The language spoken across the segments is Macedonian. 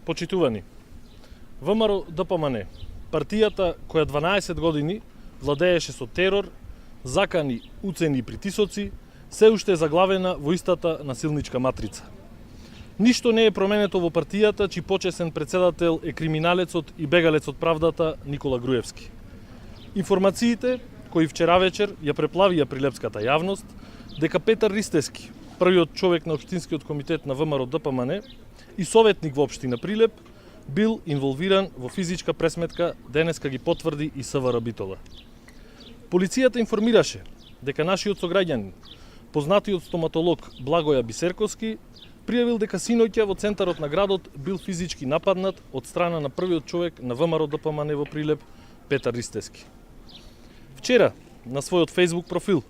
Почитувани, ВМРО ДПМН, партијата која 12 години владееше со терор, закани, уцени и притисоци, се уште е заглавена во истата насилничка матрица. Ништо не е променето во партијата, чиј почесен председател е криминалецот и бегалец од правдата Никола Груевски. Информациите кои вчера вечер ја преплавија прилепската јавност дека Петар Ристевски, првиот човек на Општинскиот комитет на ВМРО ДПМН и советник во Општина Прилеп, бил инволвиран во физичка пресметка, денеска ги потврди и СВР Битола. Полицијата информираше дека нашиот сограѓанин, познатиот стоматолог Благоја Бисерковски, пријавил дека синоќа во центарот на градот бил физички нападнат од страна на првиот човек на ВМРО ДПМН во Прилеп, Петар Ристевски. Вчера, на својот Facebook профил,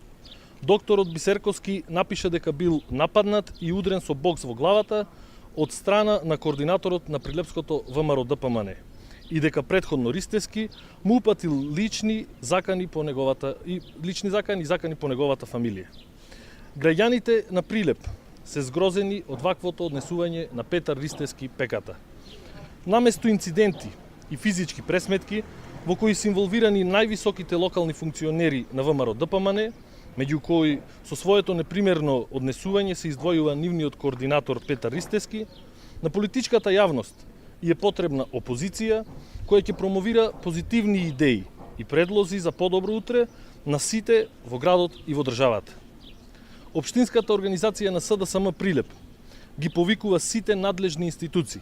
докторот Бисерковски напише дека бил нападнат и удрен со бокс во главата од страна на координаторот на Прилепското ВМРО ДПМН и дека претходно Ристевски му упатил лични закани и закани по неговата фамилија. Граѓаните на Прилеп се згрозени од ваквото однесување на Петар Ристевски пеката. Наместо инциденти и физички пресметки, во кои се инволвирани највисоките локални функционери на ВМРО ДПМН, меѓу кои со своето непримерно однесување се издвојува нивниот координатор Петар Ристевски, на политичката јавност и е потребна опозиција која ќе промовира позитивни идеи и предлози за подобро утре на сите во градот и во државата. Општинската организација на СДСМ Прилеп ги повикува сите надлежни институции,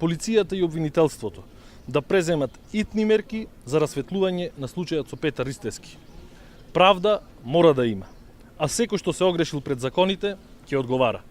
полицијата и обвинителството да преземат итни мерки за расветлување на случајот со Петар Ристевски. Правда мора да има, а секој што се огрешил пред законите ќе одговара.